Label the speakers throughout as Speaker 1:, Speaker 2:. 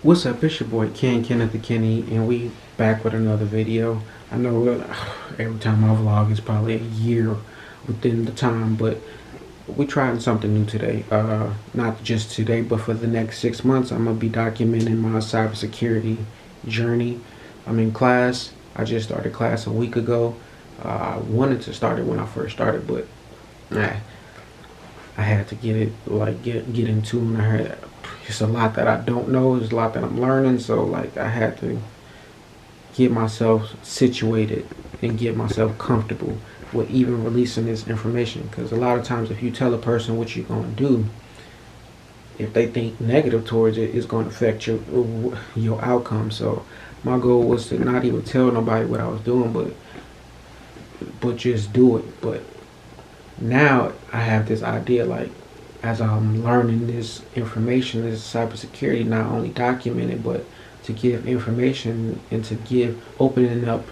Speaker 1: What's up? It's your boy Kenneth the Kenny, and we back with another video. I know every time I vlog it's probably a year within the time, but we trying something new today. Not just today, but for the next 6 months, I'm gonna be documenting my cybersecurity journey. I'm in class. I just started class a week ago. I wanted to start it when I first started, but nah, I had to get it get into, and it's a lot that I don't know. There's a lot that I'm learning, so I had to get myself situated and get myself comfortable with even releasing this information. Because a lot of times, if you tell a person what you're gonna do, if they think negative towards it, it's gonna affect your outcome. So my goal was to not even tell nobody what I was doing, but just do it. But now I have this idea, as I'm learning this information, this cybersecurity, not only document it, but to give information and to give opening up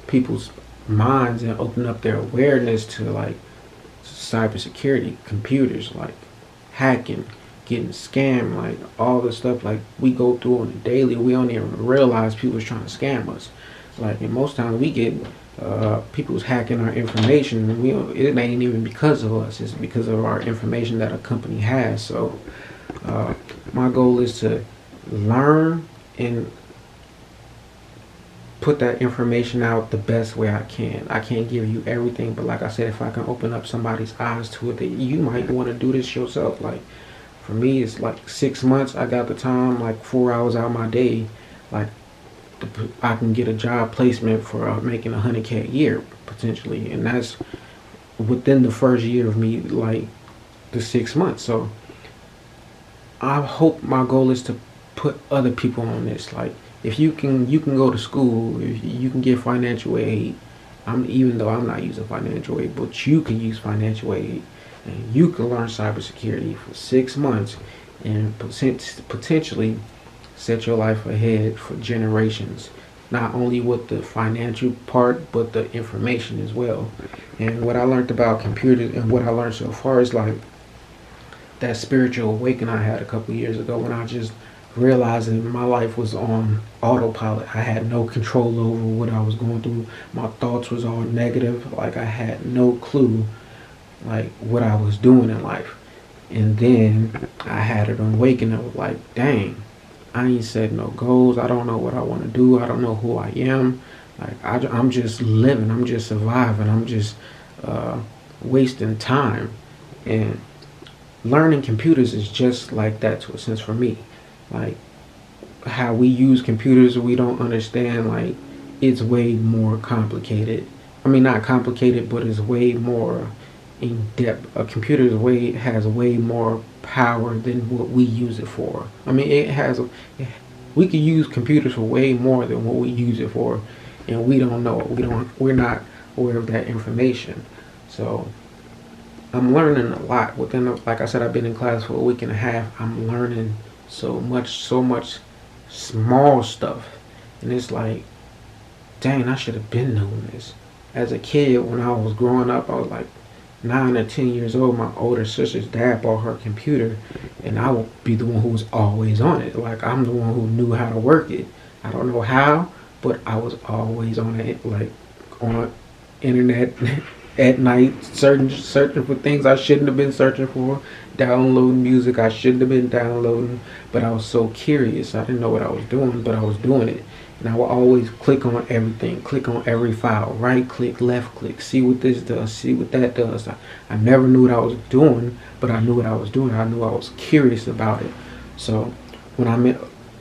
Speaker 1: people's minds and open up their awareness to cybersecurity, computers, hacking, getting scammed, all the stuff we go through on a daily. We don't even realize people's trying to scam us. And most times we get people's hacking our information, and it ain't even because of us. It's because of our information that a company has. So my goal is to learn and put that information out the best way I can. I can't give you everything, but like I said, if I can open up somebody's eyes to it, that you might want to do this yourself. For me, it's 6 months. I got the time, 4 hours out of my day. I can get a job placement for making $100K a year potentially, and that's within the first year of me, the 6 months. So I hope my goal is to put other people on this. If you can go to school, if you can get financial aid. Even though I'm not using financial aid, but you can use financial aid, and you can learn cybersecurity for 6 months and potentially set your life ahead for generations, not only with the financial part but the information as well. And what I learned about computers and what I learned so far is that spiritual awakening I had a couple years ago, when I just realized that my life was on autopilot. I had no control over what I was going through. My thoughts was all negative. I had no clue what I was doing in life. And then I had an awakening of dang, I ain't set no goals. I don't know what I want to do. I don't know who I am. I'm just living. I'm just surviving. I'm just wasting time. And learning computers is just like that to a sense for me. How we use computers, we don't understand. It's way more complicated. I mean, not complicated, but it's way more in depth. A computer has way more power than what we use it for. I mean, we could use computers for way more than what we use it for, and we don't know it. We're not aware of that information. So I'm learning a lot like I said, I've been in class for a week and a half. I'm learning so much small stuff, and it's dang, I should have been doing this. As a kid, when I was growing up, I was 9 or 10 years old. My older sister's dad bought her computer, and I would be the one who was always on it. I'm the one who knew how to work it. I don't know how, but I was always on it, on internet at night, searching for things I shouldn't have been searching for, downloading music I shouldn't have been downloading. But I was so curious. I didn't know what I was doing, but I was doing it. And I will always click on everything, click on every file, right click, left click, see what this does, see what that does. I never knew what I was doing, but I knew what I was doing. I knew I was curious about it. So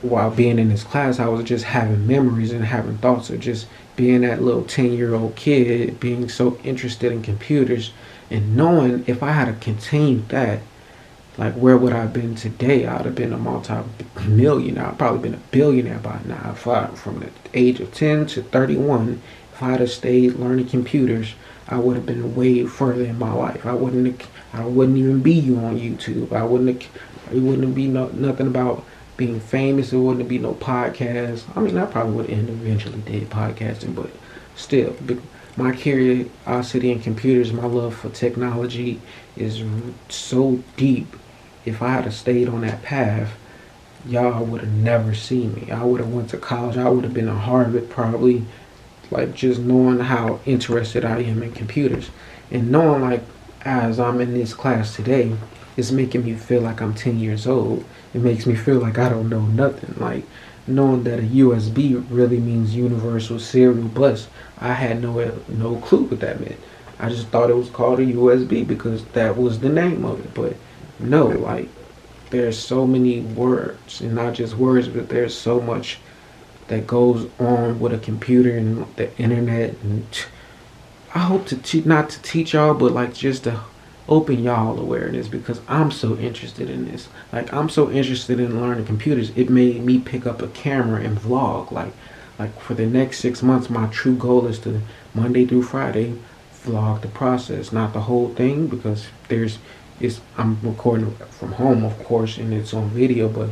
Speaker 1: while being in this class, I was just having memories and having thoughts of just being that little 10-year-old kid, being so interested in computers, and knowing if I had continued that, where would I have been today? I'd have been a multi-millionaire. I'd probably been a billionaire by now. From the age of 10 to 31, if I'd have stayed learning computers, I would have been way further in my life. I wouldn't even be you on YouTube. It wouldn't be nothing about being famous. It wouldn't be no podcast. I mean, I probably would have eventually did podcasting, but still, my curiosity in computers, my love for technology is so deep. If I had stayed on that path, y'all would have never seen me. I would have went to college. I would have been at Harvard probably, like just knowing how interested I am in computers, and knowing like as I'm in this class today, it's making me feel like I'm 10 years old. It makes me feel like I don't know nothing. Like knowing that a USB really means universal serial bus. I had no clue what that meant. I just thought it was called a USB because that was the name of it. But no, like there's so many words, and not just words, but there's so much that goes on with a computer and the internet. And I hope to not to teach y'all, but like just to open y'all awareness, because I'm so interested in this. Like I'm so interested in learning computers. It made me pick up a camera and vlog. Like for the next 6 months, my true goal is to Monday through Friday vlog the process, not the whole thing, because I'm recording from home, of course, and it's on video, but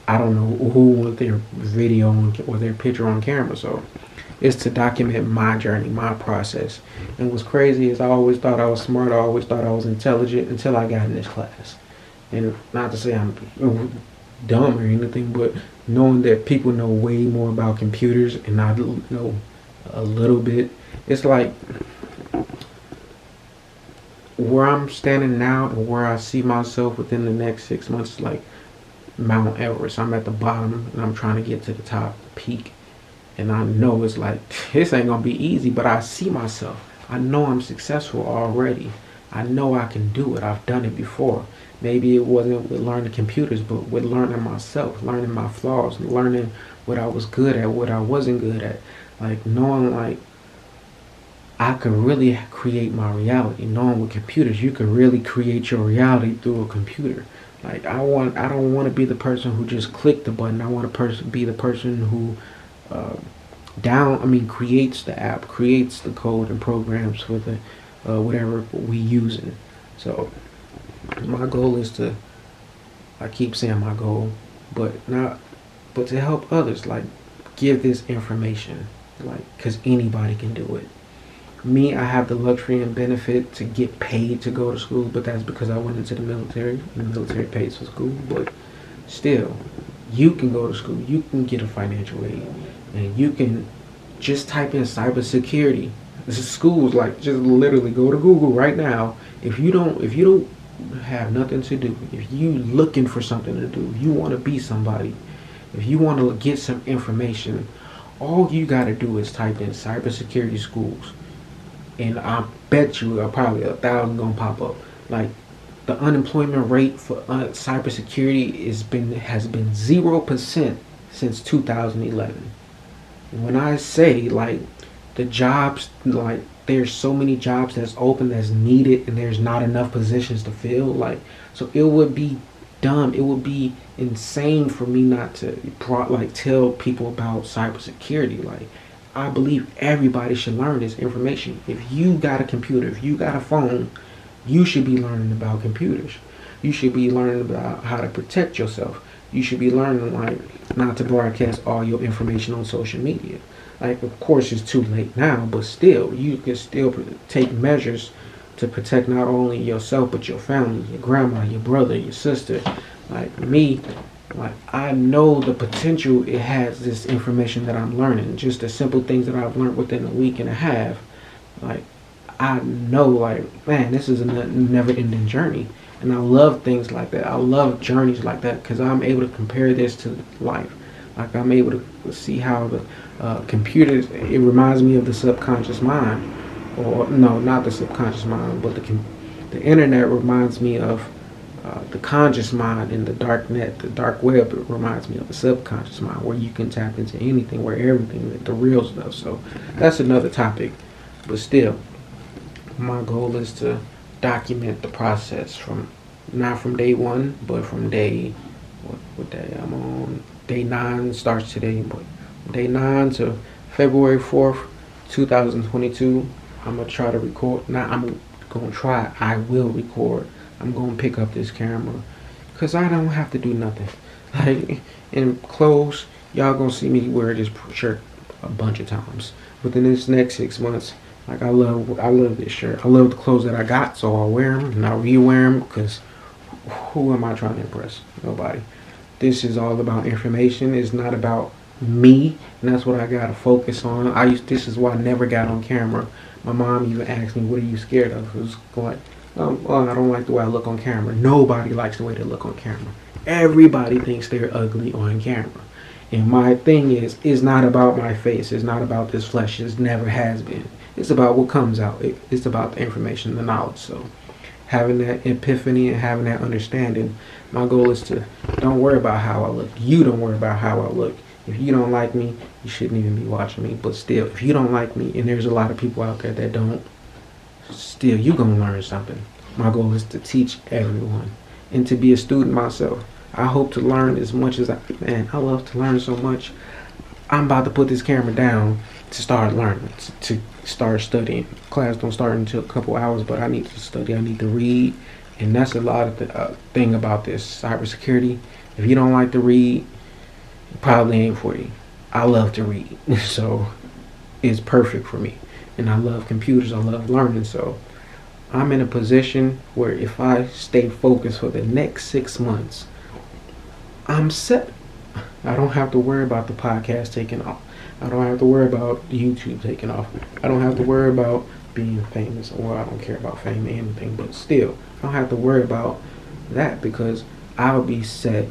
Speaker 1: I don't know who wants their video or their picture on camera. So it's to document my journey, my process. And what's crazy is I always thought I was smart. I always thought I was intelligent until I got in this class. And not to say I'm dumb or anything, but knowing that people know way more about computers and I know a little bit, it's like where I'm standing now and where I see myself within the next 6 months is like Mount Everest. I'm at the bottom and I'm trying to get to the top peak. And I know it's like, this ain't gonna be easy, but I see myself. I know I'm successful already. I know I can do it. I've done it before. Maybe it wasn't with learning computers, but with learning myself, learning my flaws, learning what I was good at, what I wasn't good at. Like knowing like I could really create my reality. Knowing with computers, you can really create your reality through a computer. Like I don't want to be the person who just clicked the button. I want to be the person who uh, creates the app, creates the code and programs for the whatever we using. So my goal is to, I keep saying my goal, but to help others, like give this information, like because anybody can do it. Me, I have the luxury and benefit to get paid to go to school, but that's because I went into the military, and the military pays for school. But still, you can go to school, you can get a financial aid, and you can just type in cybersecurity. This is schools, like just literally go to Google right now. If you don't have nothing to do, if you looking for something to do, if you want to be somebody, if you want to get some information, all you got to do is type in cybersecurity schools, and I bet you probably 1,000 gonna pop up. Like the unemployment rate for cybersecurity has been 0% since 2011. When I say like the jobs, like there's so many jobs that's open that's needed, and there's not enough positions to fill. Like so, it would be dumb. It would be insane for me not to tell people about cybersecurity. Like I believe everybody should learn this information. If you got a computer, if you got a phone, you should be learning about computers. You should be learning about how to protect yourself. You should be learning like not to broadcast all your information on social media. Like of course it's too late now, but still you can still take measures to protect not only yourself but your family, your grandma, your brother, your sister. Like me, like I know the potential it has, this information that I'm learning, just the simple things that I've learned within a week and a half. Like I know, like man, this is a never-ending journey, and I love things like that. I love journeys like that because I'm able to compare this to life. Like I'm able to see how the computers. It reminds me of the subconscious mind, or no, not the subconscious mind, but the internet reminds me of the conscious mind, and the dark net, the dark web, it reminds me of the subconscious mind, where you can tap into anything, where everything, the real stuff. So that's another topic, but still, my goal is to document the process from not from day one, but from day what day I'm on. Day 9 starts today, but day 9 to February 4th, 2022. I'm gonna try to record. Now I'm gonna try. I will record. I'm gonna pick up this camera, cause I don't have to do nothing. Like in clothes, y'all gonna see me wear this shirt a bunch of times within this next 6 months. Like I love this shirt. I love the clothes that I got, so I'll wear them and I'll re-wear them. Cause who am I trying to impress? Nobody. This is all about information. It's not about me, and that's what I gotta focus on. This is why I never got on camera. My mom even asked me, "What are you scared of?" It was like, I don't like the way I look on camera. Nobody likes the way they look on camera. Everybody thinks they're ugly on camera. And my thing is, it's not about my face. It's not about this flesh. It never has been. It's about what comes out. It's about the information, the knowledge. So having that epiphany and having that understanding, my goal is to don't worry about how I look. You don't worry about how I look. If you don't like me, you shouldn't even be watching me. But still, if you don't like me, and there's a lot of people out there that don't, still, you're going to learn something. My goal is to teach everyone and to be a student myself. I hope to learn as much as I love to learn so much. I'm about to put this camera down to start learning, to start studying. Class don't start until a couple hours, but I need to study. I need to read. And that's a lot of the thing about this cybersecurity. If you don't like to read, it probably ain't for you. I love to read, so it's perfect for me. And I love computers. I love learning. So I'm in a position where if I stay focused for the next 6 months, I'm set. I don't have to worry about the podcast taking off. I don't have to worry about YouTube taking off. I don't have to worry about being famous. Or I don't care about fame or anything, but still, I don't have to worry about that because I'll be set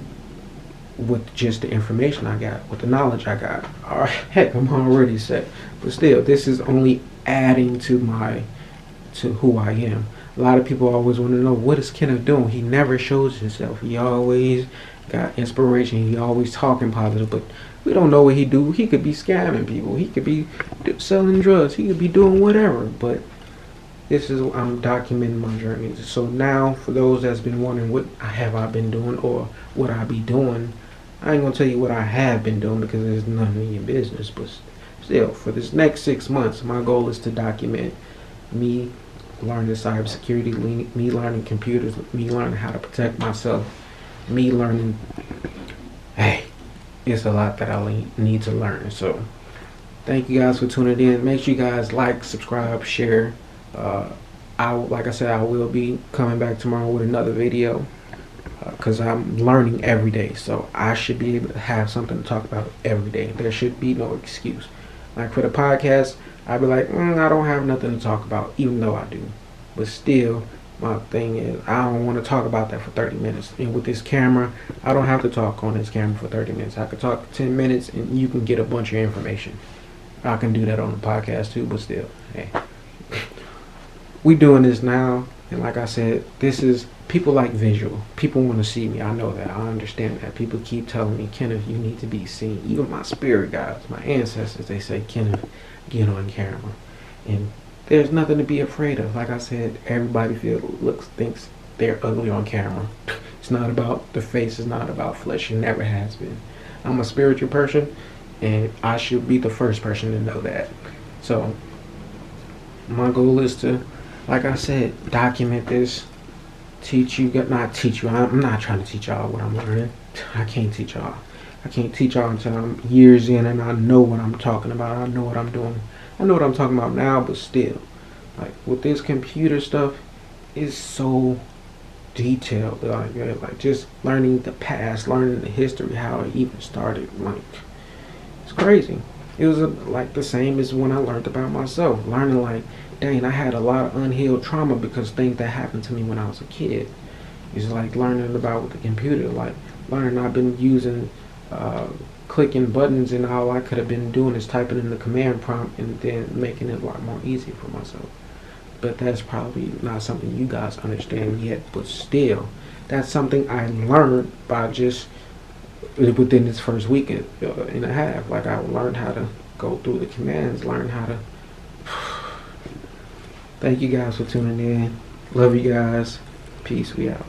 Speaker 1: with just the information I got, with the knowledge I got. All right, heck, I'm already set. But still, this is only adding to who I am. A lot of people always want to know, what is Kenneth doing? He never shows himself. He always got inspiration. He always talking positive, but we don't know what he do. He could be scamming people. He could be selling drugs. He could be doing whatever. But this is, I'm documenting my journey. So now, for those that's been wondering what have I been doing or what I be doing, I ain't gonna tell you what I have been doing because there's none of your business. But still, for this next 6 months, my goal is to document me learning cybersecurity, me learning computers, me learning how to protect myself, me learning. Hey, it's a lot that I need to learn. So thank you guys for tuning in. Make sure you guys like, subscribe, share. Like I said, I will be coming back tomorrow with another video because I'm learning every day. So I should be able to have something to talk about every day. There should be no excuse. Like for the podcast, I'd be like, I don't have nothing to talk about, even though I do. But still, my thing is, I don't want to talk about that for 30 minutes. And with this camera, I don't have to talk on this camera for 30 minutes. I could talk 10 minutes and you can get a bunch of information. I can do that on the podcast too, but still, hey. We doing this now, and like I said, this is, people like visual. People want to see me. I know that. I understand that. People keep telling me, Kenneth, you need to be seen. Even my spirit guides, my ancestors, they say, Kenneth, get on camera. And there's nothing to be afraid of. Like I said, everybody thinks they're ugly on camera. It's not about the face. It's not about flesh. It never has been. I'm a spiritual person, and I should be the first person to know that. So my goal is to, like I said, document this, teach you, not teach you. I'm not trying to teach y'all what I'm learning. I can't teach y'all. I can't teach y'all until I'm years in and I know what I'm talking about. I know what I'm doing. I know what I'm talking about now, but still, like with this computer stuff, it's so detailed. Like just learning the past, learning the history, how it even started. Like, it's crazy. It was like the same as when I learned about myself. Learning like, dang, I had a lot of unhealed trauma because things that happened to me when I was a kid. It's like learning about with the computer, like learning I've been using clicking buttons, and all I could have been doing is typing in the command prompt and then making it a lot more easy for myself. But that's probably not something you guys understand yet, but still, that's something I learned by just within this first week and a half. Like I learned how to go through the commands, learn how to. Thank you guys for tuning in. Love you guys. Peace. We out.